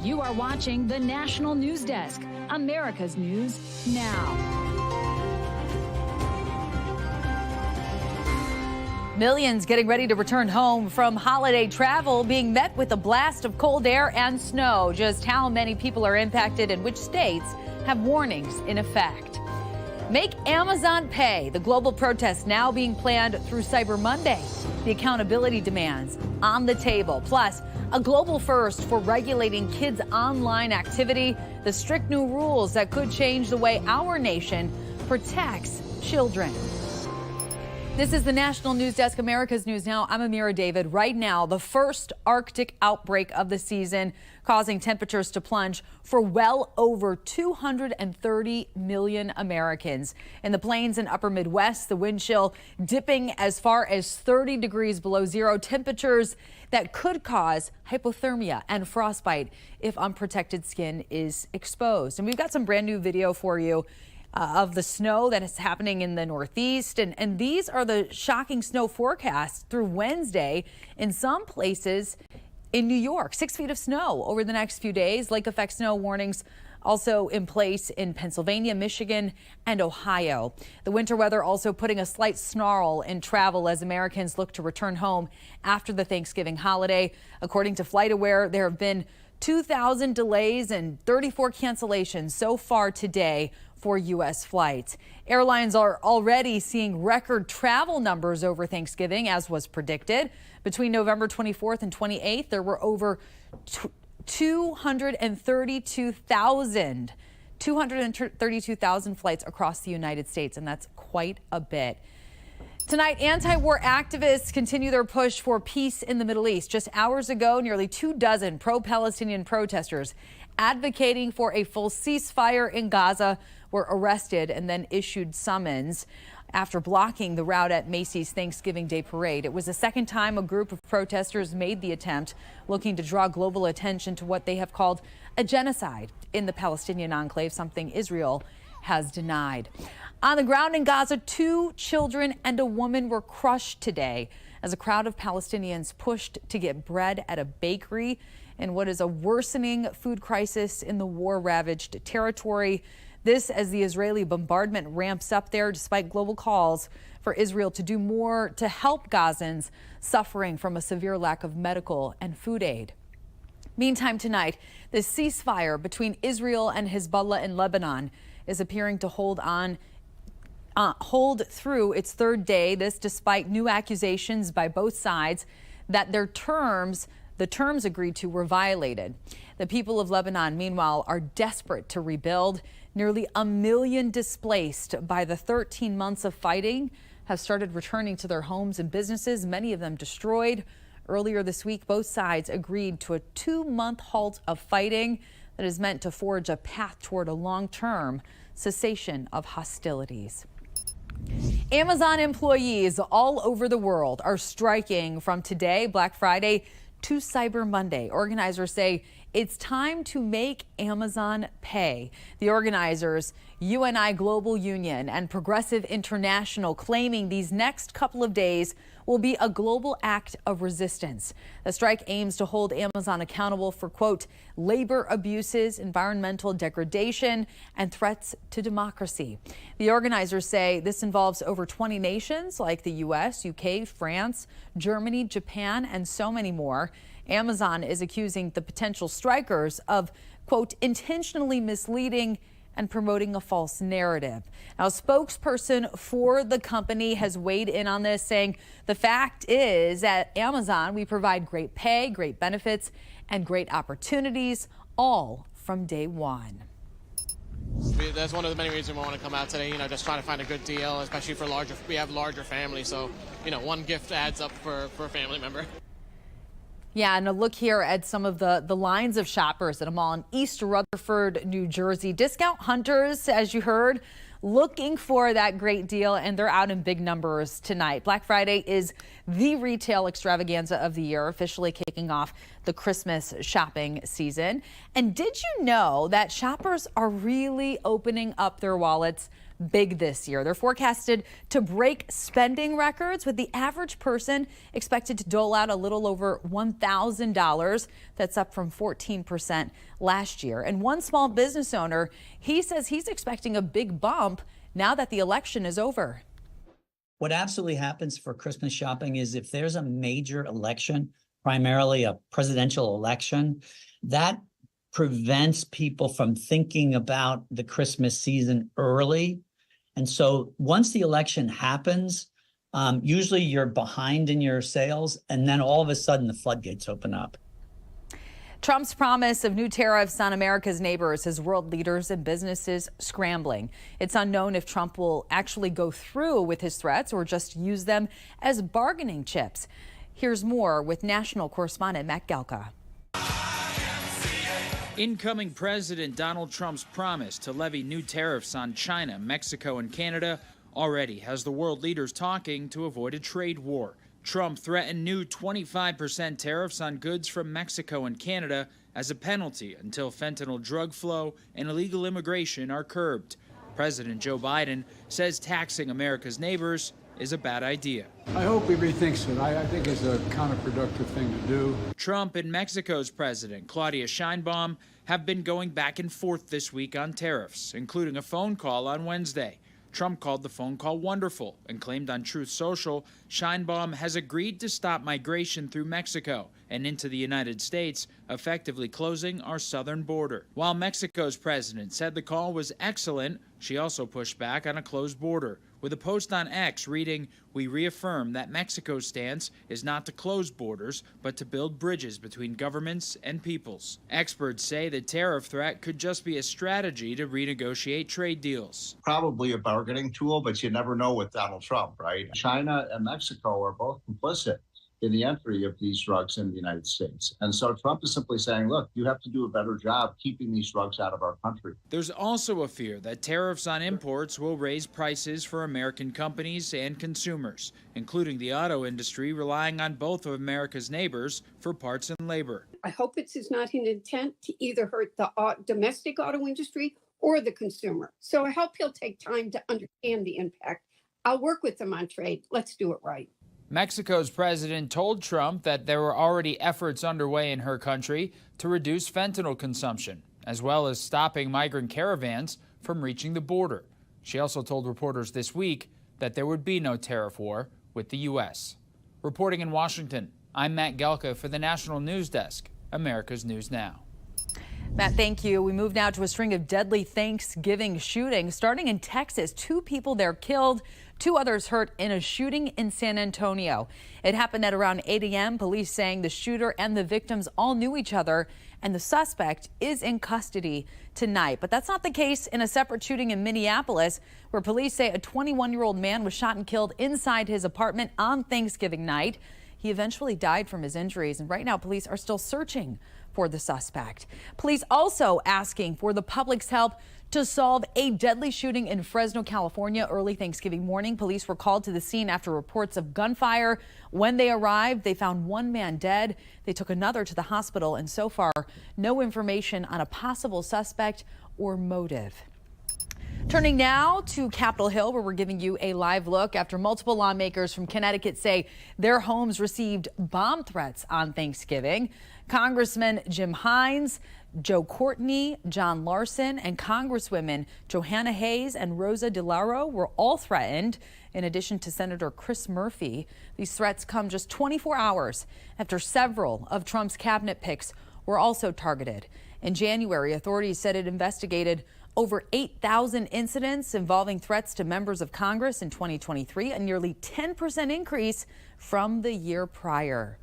You are watching the National News Desk, America's News Now. Millions getting ready to return home from holiday travel being met with a blast of cold air and snow. Just how many people are impacted and which states have warnings in effect. Make Amazon pay. The global protest now being planned through Cyber Monday. The accountability demands on the table. Plus, a global first for regulating kids' online activity. The strict new rules that could change the way our nation protects children. This is the National News Desk, America's News Now. I'm Amira David. Right now, the first Arctic outbreak of the season, causing temperatures to plunge for well over 230 million Americans. In the plains and upper Midwest, the wind chill dipping as far as 30 degrees below zero, temperatures that could cause hypothermia and frostbite if unprotected skin is exposed. And we've got some brand new video for you of the snow that is happening in the Northeast. And these are the shocking snow forecasts through Wednesday in some places in New York. 6 feet of snow over the next few days. Lake effect snow warnings also in place in Pennsylvania, Michigan, and Ohio. The winter weather also putting a slight snarl in travel as Americans look to return home after the Thanksgiving holiday. According to FlightAware, there have been 2,000 delays and 34 cancellations so far today for U.S. flights. Airlines are already seeing record travel numbers over Thanksgiving, as was predicted. Between November 24th and 28th, there were over 232,000 flights across the United States, and that's quite a bit. Tonight, anti-war activists continue their push for peace in the Middle East. Just hours ago, nearly 24 pro-Palestinian protesters advocating for a full ceasefire in Gaza were arrested and then issued summons after blocking the route at Macy's Thanksgiving Day Parade. It was the second time a group of protesters made the attempt, looking to draw global attention to what they have called a genocide in the Palestinian enclave, something Israel has denied. On the ground in Gaza, 2 children and a woman were crushed today as a crowd of Palestinians pushed to get bread at a bakery in what is a worsening food crisis in the war-ravaged territory. This as the Israeli bombardment ramps up there, despite global calls for Israel to do more to help Gazans suffering from a severe lack of medical and food aid. Meantime, tonight, the ceasefire between Israel and Hezbollah in Lebanon is appearing to hold through its third day. This despite new accusations by both sides that the terms agreed to were violated. The people of Lebanon, meanwhile, are desperate to rebuild. Nearly 1 million displaced by the 13 months of fighting have started returning to their homes and businesses, many of them destroyed. Earlier this week, both sides agreed to a 2-month halt of fighting that is meant to forge a path toward a long-term cessation of hostilities. Amazon employees all over the world are striking from today, Black Friday, to Cyber Monday. Organizers say it's time to make Amazon pay. The organizers, UNI Global Union and Progressive International, claiming these next couple of days will be a global act of resistance. The strike aims to hold Amazon accountable for, quote, labor abuses, environmental degradation, and threats to democracy. The organizers say this involves over 20 nations like the U.S., UK, France, Germany, Japan, and so many more. Amazon is accusing the potential strikers of, quote, intentionally misleading and promoting a false narrative. Now, a spokesperson for the company has weighed in on this, saying the fact is at Amazon, we provide great pay, great benefits, and great opportunities, all from day one. That's one of the many reasons we want to come out today, just trying to find a good deal, especially for we have larger families, so, one gift adds up for a family member. Yeah, and a look here at some of the lines of shoppers at a mall in East Rutherford, New Jersey. Discount hunters, as you heard, looking for that great deal, and they're out in big numbers tonight. Black Friday is the retail extravaganza of the year, officially kicking off the Christmas shopping season. And did you know that shoppers are really opening up their wallets big this year. They're forecasted to break spending records, with the average person expected to dole out a little over $1,000. That's up from 14% last year. And one small business owner, he says he's expecting a big bump now that the election is over. What absolutely happens for Christmas shopping is if there's a major election, primarily a presidential election, that prevents people from thinking about the Christmas season early. And so once the election happens, usually you're behind in your sales, and then all of a sudden the floodgates open up. Trump's promise of new tariffs on America's neighbors has world leaders and businesses scrambling. It's unknown if Trump will actually go through with his threats or just use them as bargaining chips. Here's more with national correspondent Matt Galka. Incoming President Donald Trump's promise to levy new tariffs on China, Mexico, and Canada already has the world leaders talking to avoid a trade war. Trump threatened new 25% tariffs on goods from Mexico and Canada as a penalty until fentanyl drug flow and illegal immigration are curbed. President Joe Biden says taxing America's neighbors is a bad idea. I hope he rethinks it. I think it's a counterproductive thing to do. Trump and Mexico's president, Claudia Sheinbaum, have been going back and forth this week on tariffs, including a phone call on Wednesday. Trump called the phone call wonderful and claimed on Truth Social Sheinbaum has agreed to stop migration through Mexico and into the United States, effectively closing our southern border. While Mexico's president said the call was excellent, she also pushed back on a closed border, with a post on X reading, "We reaffirm that Mexico's stance is not to close borders, but to build bridges between governments and peoples." Experts say the tariff threat could just be a strategy to renegotiate trade deals. Probably a bargaining tool, but you never know with Donald Trump, right? China and Mexico are both complicit in the entry of these drugs in the United States. And so Trump is simply saying, look, you have to do a better job keeping these drugs out of our country. There's also a fear that tariffs on imports will raise prices for American companies and consumers, including the auto industry relying on both of America's neighbors for parts and labor. I hope it's not an intent to either hurt the domestic auto industry or the consumer. So I hope he'll take time to understand the impact. I'll work with them on trade. Let's do it right. Mexico's president told Trump that there were already efforts underway in her country to reduce fentanyl consumption, as well as stopping migrant caravans from reaching the border. She also told reporters this week that there would be no tariff war with the U.S. Reporting in Washington, I'm Matt Galka for the National News Desk, America's News Now. Matt, thank you. We move now to a string of deadly Thanksgiving shootings. Starting in Texas, 2 people there killed, 2 others hurt in a shooting in San Antonio. It happened at around 8 a.m. Police saying the shooter and the victims all knew each other, and the suspect is in custody tonight. But that's not the case in a separate shooting in Minneapolis, where police say a 21-year-old man was shot and killed inside his apartment on Thanksgiving night. He eventually died from his injuries, and right now police are still searching for the suspect. Police also asking for the public's help to solve a deadly shooting in Fresno, California. Early Thanksgiving morning, police were called to the scene after reports of gunfire. When they arrived, they found 1 man dead. They took another to the hospital, and so far, no information on a possible suspect or motive. Turning now to Capitol Hill, where we're giving you a live look after multiple lawmakers from Connecticut say their homes received bomb threats on Thanksgiving. Congressman Jim Hines, Joe Courtney, John Larson, and Congresswomen Johanna Hayes and Rosa DeLauro were all threatened, in addition to Senator Chris Murphy. These threats come just 24 hours after several of Trump's cabinet picks were also targeted. In January, authorities said it investigated over 8,000 incidents involving threats to members of Congress in 2023, a nearly 10% increase from the year prior.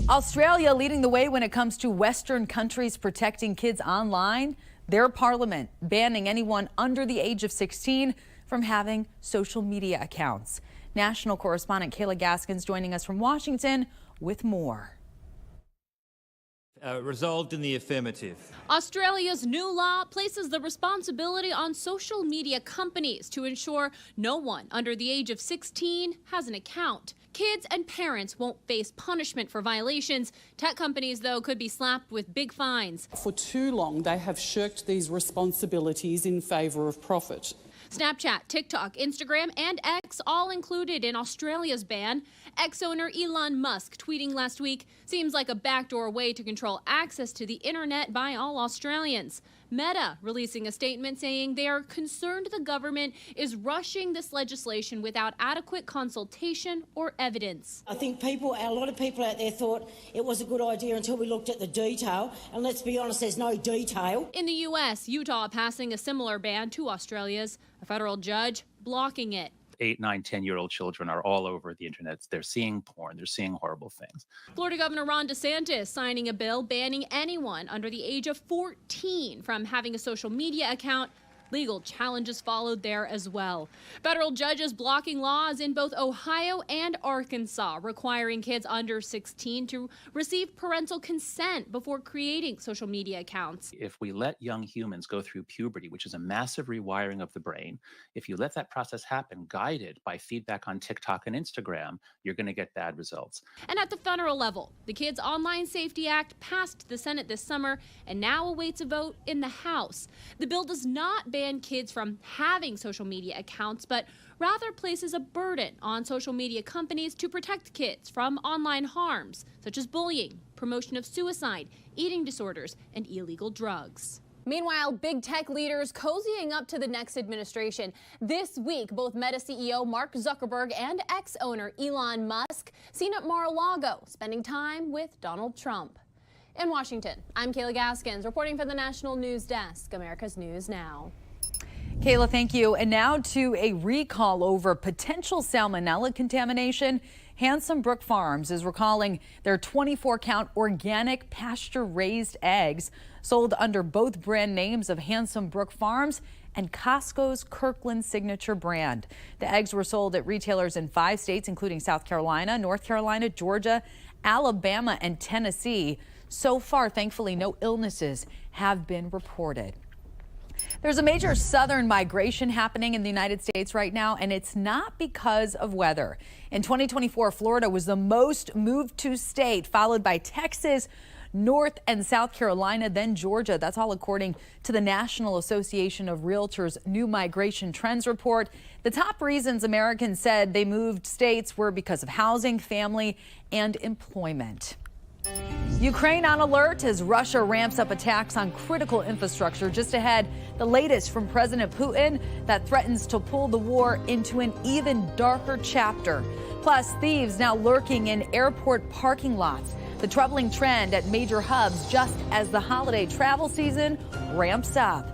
Australia leading the way when it comes to Western countries protecting kids online. Their parliament banning anyone under the age of 16 from having social media accounts. National correspondent Kayla Gaskins joining us from Washington with more. Resolved in the affirmative. Australia's new law places the responsibility on social media companies to ensure no one under the age of 16 has an account. Kids and parents won't face punishment for violations. Tech companies, though, could be slapped with big fines. For too long, they have shirked these responsibilities in favour of profit. Snapchat, TikTok, Instagram, and X all included in Australia's ban. X owner Elon Musk tweeting last week, seems like a backdoor way to control access to the internet by all Australians. Meta releasing a statement saying they are concerned the government is rushing this legislation without adequate consultation or evidence. I think a lot of people out there thought it was a good idea until we looked at the detail, and let's be honest, there's no detail. In the U.S., Utah passing a similar ban to Australia's, a federal judge blocking it. 8, 9, 10-year-old children are all over the internet. They're seeing porn. They're seeing horrible things. Florida Governor Ron DeSantis signing a bill banning anyone under the age of 14 from having a social media account. Legal challenges followed there as well. Federal judges blocking laws in both Ohio and Arkansas, requiring kids under 16 to receive parental consent before creating social media accounts. If we let young humans go through puberty, which is a massive rewiring of the brain, if you let that process happen, guided by feedback on TikTok and Instagram, you're going to get bad results. And at the federal level, the Kids Online Safety Act passed the Senate this summer and now awaits a vote in the House. The bill does not ban kids from having social media accounts, but rather places a burden on social media companies to protect kids from online harms, such as bullying, promotion of suicide, eating disorders, and illegal drugs. Meanwhile, big tech leaders cozying up to the next administration. This week, both Meta CEO Mark Zuckerberg and X owner Elon Musk seen at Mar-a-Lago, spending time with Donald Trump. In Washington, I'm Kayla Gaskins, reporting for the National News Desk, America's News Now. Kayla, thank you. And now to a recall over potential salmonella contamination. Handsome Brook Farms is recalling their 24-count organic pasture-raised eggs sold under both brand names of Handsome Brook Farms and Costco's Kirkland Signature brand. The eggs were sold at retailers in 5 states, including South Carolina, North Carolina, Georgia, Alabama, and Tennessee. So far, thankfully, no illnesses have been reported. There's a major southern migration happening in the United States right now, and it's not because of weather. In 2024, Florida was the most moved to state, followed by Texas, North and South Carolina, then Georgia. That's all according to the National Association of Realtors' new migration trends report. The top reasons Americans said they moved states were because of housing, family, and employment. Ukraine on alert as Russia ramps up attacks on critical infrastructure. Just ahead, the latest from President Putin that threatens to pull the war into an even darker chapter. Plus, thieves now lurking in airport parking lots. The troubling trend at major hubs just as the holiday travel season ramps up.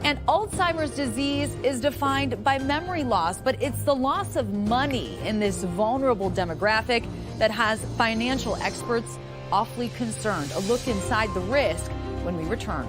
And Alzheimer's disease is defined by memory loss, but it's the loss of money in this vulnerable demographic that has financial experts awfully concerned. A look inside the risk when we return.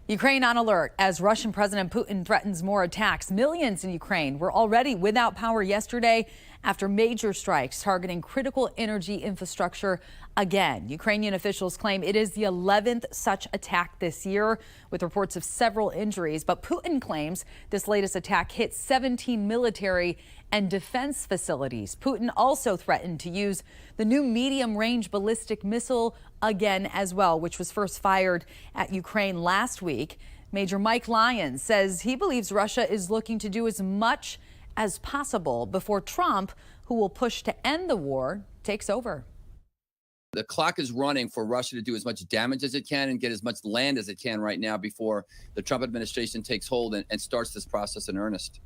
Ukraine on alert as Russian President Putin threatens more attacks. Millions in Ukraine were already without power yesterday after major strikes targeting critical energy infrastructure again. Ukrainian officials claim it is the 11th such attack this year, with reports of several injuries. But Putin claims this latest attack hit 17 military and defense facilities. Putin also threatened to use the new medium-range ballistic missile again as well, which was first fired at Ukraine last week. Major Mike Lyons says he believes Russia is looking to do as much as possible before Trump, who will push to end the war, takes over. The clock is running for Russia to do as much damage as it can and get as much land as it can right now before the Trump administration takes hold and starts this process in earnest.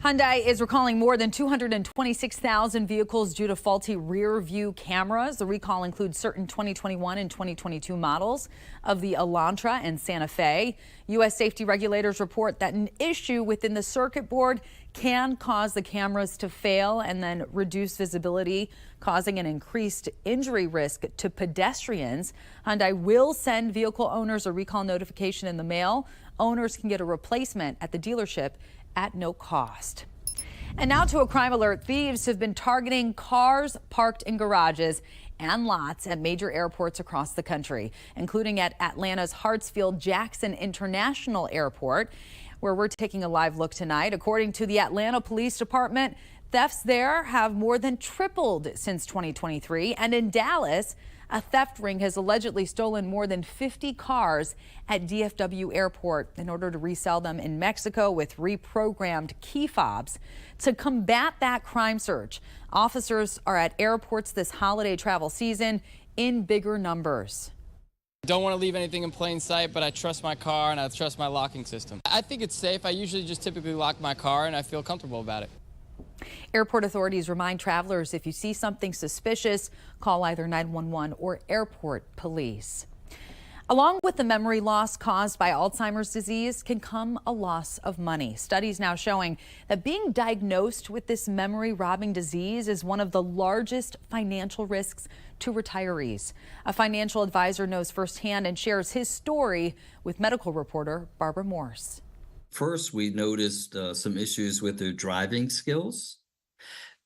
Hyundai is recalling more than 226,000 vehicles due to faulty rear view cameras. The recall includes certain 2021 and 2022 models of the Elantra and Santa Fe. U.S. safety regulators report that an issue within the circuit board can cause the cameras to fail and then reduce visibility, causing an increased injury risk to pedestrians. Hyundai will send vehicle owners a recall notification in the mail. Owners can get a replacement at the dealership at no cost. And now to a crime alert. Thieves have been targeting cars parked in garages and lots at major airports across the country, including at Atlanta's Hartsfield-Jackson International Airport, where we're taking a live look tonight. According to the Atlanta Police Department, thefts there have more than tripled since 2023. And in Dallas, a theft ring has allegedly stolen more than 50 cars at DFW Airport in order to resell them in Mexico with reprogrammed key fobs. To combat that crime surge, officers are at airports this holiday travel season in bigger numbers. Don't want to leave anything in plain sight, but I trust my car and I trust my locking system. I think it's safe. I usually just typically lock my car and I feel comfortable about it. Airport authorities remind travelers if you see something suspicious, call either 911 or airport police. Along with the memory loss caused by Alzheimer's disease can come a loss of money. Studies now showing that being diagnosed with this memory-robbing disease is one of the largest financial risks to retirees. A financial advisor knows firsthand and shares his story with medical reporter Barbara Morse. First, we noticed some issues with their driving skills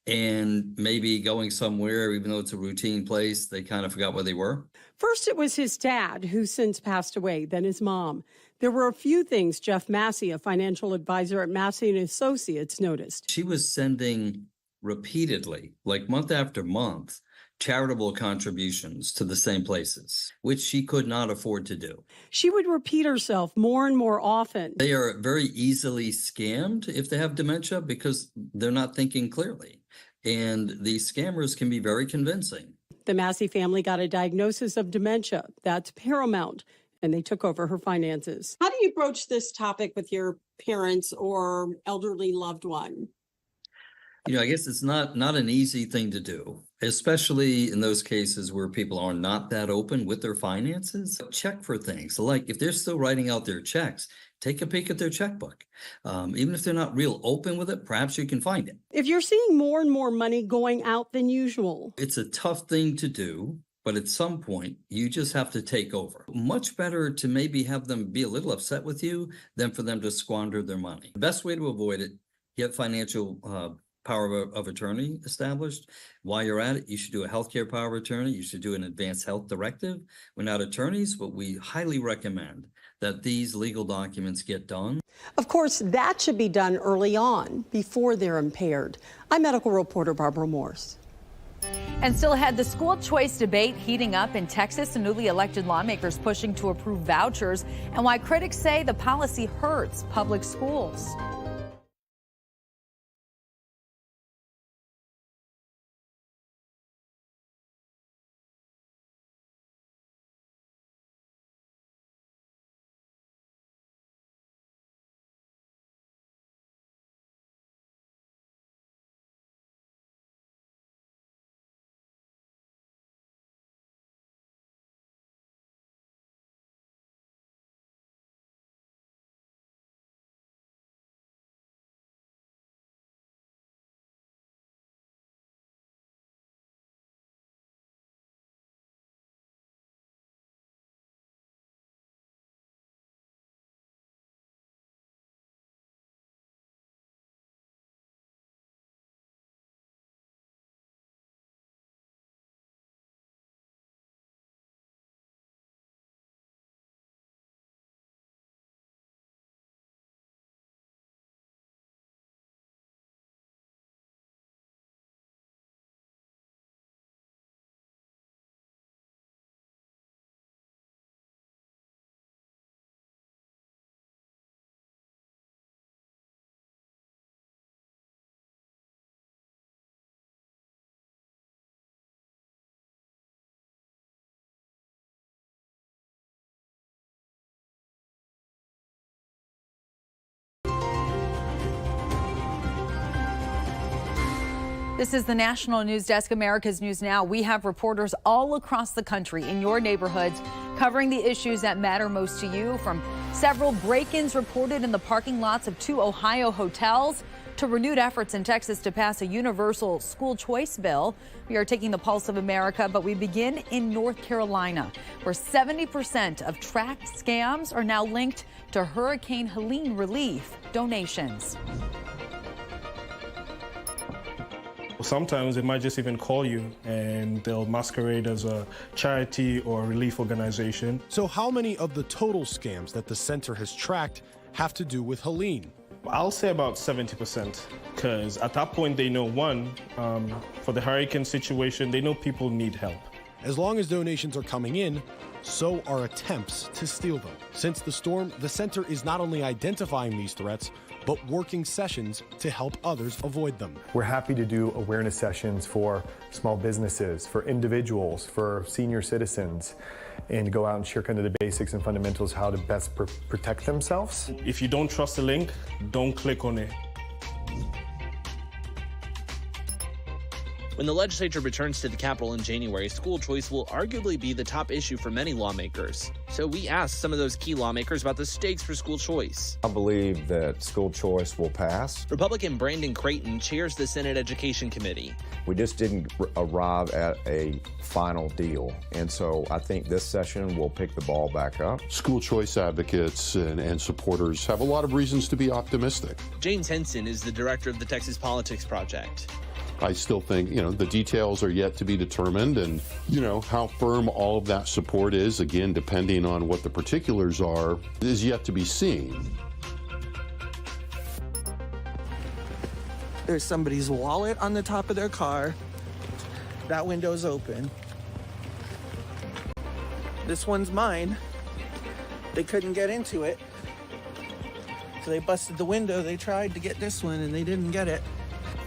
and maybe going somewhere, even though it's a routine place, they kind of forgot where they were. First, it was his dad, who since passed away, then his mom. There were a few things Jeff Massey, a financial advisor at Massey & Associates, noticed. She was sending repeatedly, like month after month, charitable contributions to the same places, which she could not afford to do. She would repeat herself more and more often. They are very easily scammed if they have dementia because they're not thinking clearly. And these scammers can be very convincing. The Massey family got a diagnosis of dementia. That's paramount. And they took over her finances. How do you broach this topic with your parents or elderly loved one? You know, I guess it's not an easy thing to do, especially in those cases where people are not that open with their finances. Check for things like if they're still writing out their checks, take a peek at their checkbook. Even if they're not real open with it, perhaps you can find it. If you're seeing more and more money going out than usual. It's a tough thing to do, but at some point you just have to take over. Much better to maybe have them be a little upset with you than for them to squander their money. The best way to avoid it, get financial power of attorney established. While you're at it, you should do a healthcare power of attorney. You should do an advanced health directive. We're not attorneys, but we highly recommend that these legal documents get done. Of course, that should be done early on, before they're impaired. I'm medical reporter Barbara Morse. And still ahead, the school choice debate heating up in Texas, and newly elected lawmakers pushing to approve vouchers, and why critics say the policy hurts public schools. This is the National News Desk, America's News Now. We have reporters all across the country in your neighborhoods covering the issues that matter most to you, from several break-ins reported in the parking lots of 2 Ohio hotels to renewed efforts in Texas to pass a universal school choice bill. We are taking the pulse of America, but we begin in North Carolina, where 70% of tracked scams are now linked to Hurricane Helene relief donations. Sometimes they might just even call you and they'll masquerade as a charity or relief organization. So how many of the total scams that the center has tracked have to do with Helene? I'll say about 70%, because at that point they know, one, for the hurricane situation, they know people need help. As long as donations are coming in, so are attempts to steal them. Since the storm, the center is not only identifying these threats, but working sessions to help others avoid them. We're happy to do awareness sessions for small businesses, for individuals, for senior citizens, and go out and share kind of the basics and fundamentals how to best protect themselves. If you don't trust the link, don't click on it. When the legislature returns to the Capitol in January, school choice will arguably be the top issue for many lawmakers. So we asked some of those key lawmakers about the stakes for school choice. I believe that school choice will pass. Republican Brandon Creighton chairs the Senate Education Committee. We just didn't arrive at a final deal. And so I think this session will pick the ball back up. School choice advocates and supporters have a lot of reasons to be optimistic. James Henson is the director of the Texas Politics Project. I still think, the details are yet to be determined, and, how firm all of that support is, again, depending on what the particulars are, is yet to be seen. There's somebody's wallet on the top of their car. That window's open. This one's mine. They couldn't get into it, so they busted the window. They tried to get this one, and they didn't get it.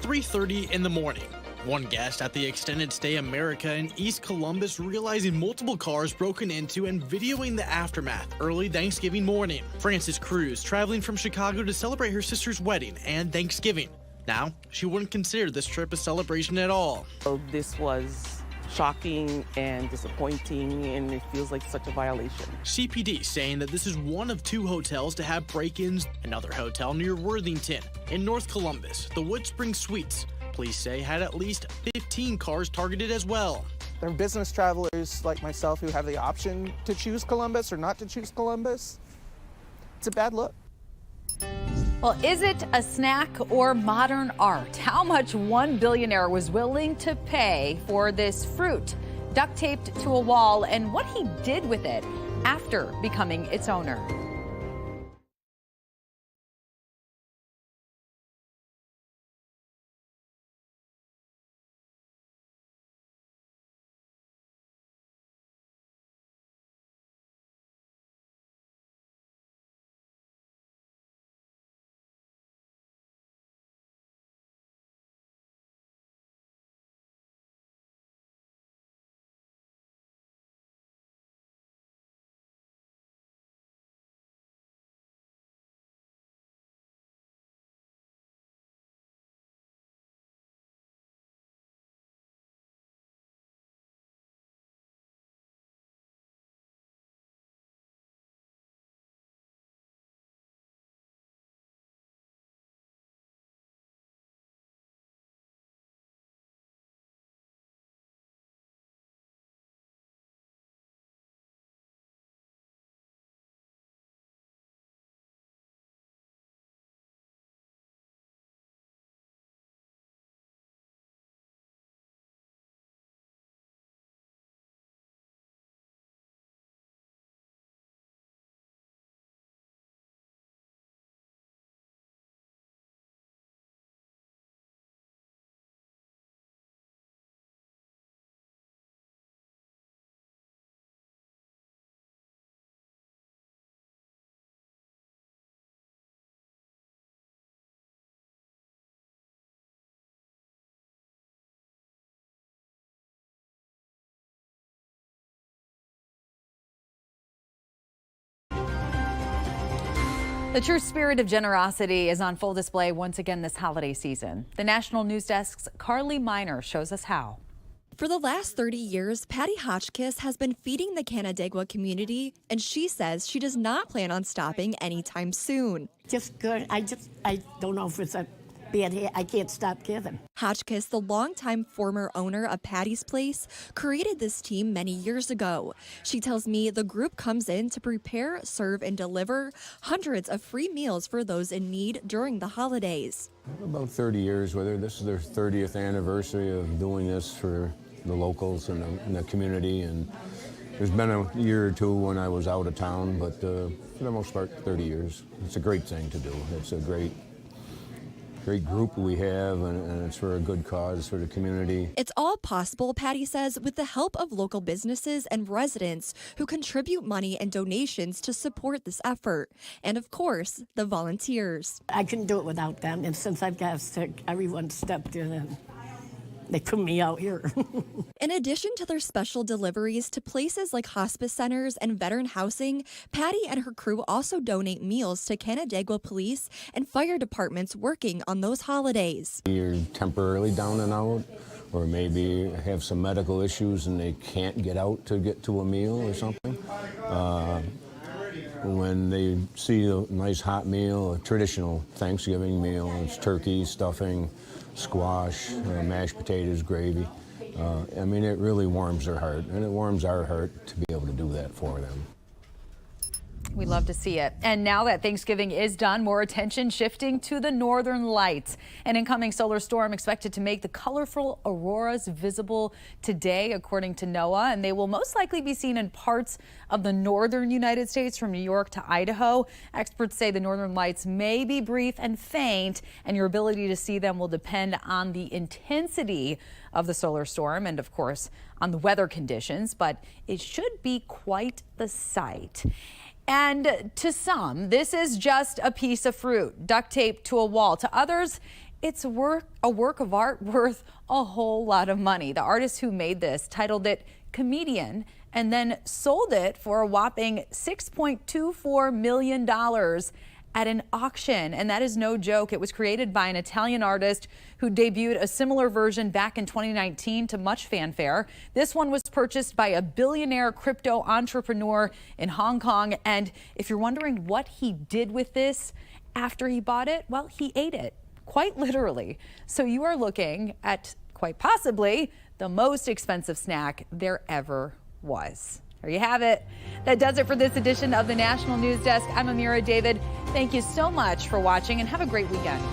3:30 in the morning. One guest at the Extended Stay America in East Columbus realizing multiple cars broken into and videoing the aftermath early Thanksgiving morning. Frances Cruz traveling from Chicago to celebrate her sister's wedding and Thanksgiving. Now, she wouldn't consider this trip a celebration at all. So this was shocking and disappointing, and it feels like such a violation. CPD saying that this is one of 2 hotels to have break-ins. Another hotel near Worthington in North Columbus, the Wood Spring Suites, police say had at least 15 cars targeted as well. There are business travelers like myself who have the option to choose Columbus or not to choose Columbus. It's a bad look. Well, is it a snack or modern art? How much one billionaire was willing to pay for this fruit duct taped to a wall, and what he did with it after becoming its owner. The true spirit of generosity is on full display once again this holiday season. The National News Desk's Carly Miner shows us how. For the last 30 years, Patty Hotchkiss has been feeding the Canandaigua community, and she says she does not plan on stopping anytime soon. Just good. I don't know if it's a bad hit. I can't stop giving. Hotchkiss, the longtime former owner of Patty's Place, created this team many years ago. She tells me the group comes in to prepare, serve, and deliver hundreds of free meals for those in need during the holidays. About 30 years with her. This is their 30th anniversary of doing this for the locals and the community. And there's been a year or two when I was out of town, but for the most part, 30 years. It's a great thing to do. It's a great group we have, and it's for a good cause for the community. It's all possible, Patty says, with the help of local businesses and residents who contribute money and donations to support this effort. And of course, the volunteers. I couldn't do it without them, and since I've got sick, everyone stepped in and they put me out here. In addition to their special deliveries to places like hospice centers and veteran housing, Patty and her crew also donate meals to Canandaigua police and fire departments working on those holidays. You're temporarily down and out, or maybe have some medical issues and they can't get out to get to a meal or something. When they see a nice hot meal, a traditional Thanksgiving meal, it's turkey, stuffing, squash, mashed potatoes, gravy. I mean, it really warms their heart, and it warms our heart to be able to do that for them. We love to see it. And now that Thanksgiving is done, more attention shifting to the northern lights. An incoming solar storm expected to make the colorful auroras visible today, according to NOAA, and they will most likely be seen in parts of the northern United States from New York to Idaho. Experts say the northern lights may be brief and faint, and your ability to see them will depend on the intensity of the solar storm and, of course, on the weather conditions, but it should be quite the sight. And to some, this is just a piece of fruit duct taped to a wall. To others, it's a work of art worth a whole lot of money. The artist who made this titled it Comedian and then sold it for a whopping $6.24 million at an auction. And that is no joke. It was created by an Italian artist who debuted a similar version back in 2019 to much fanfare. This one was purchased by a billionaire crypto entrepreneur in Hong Kong. And if you're wondering what he did with this after he bought it, well, he ate it, quite literally. So you are looking at quite possibly the most expensive snack there ever was. There you have it. That does it for this edition of the National News Desk. I'm Amira David. Thank you so much for watching and have a great weekend.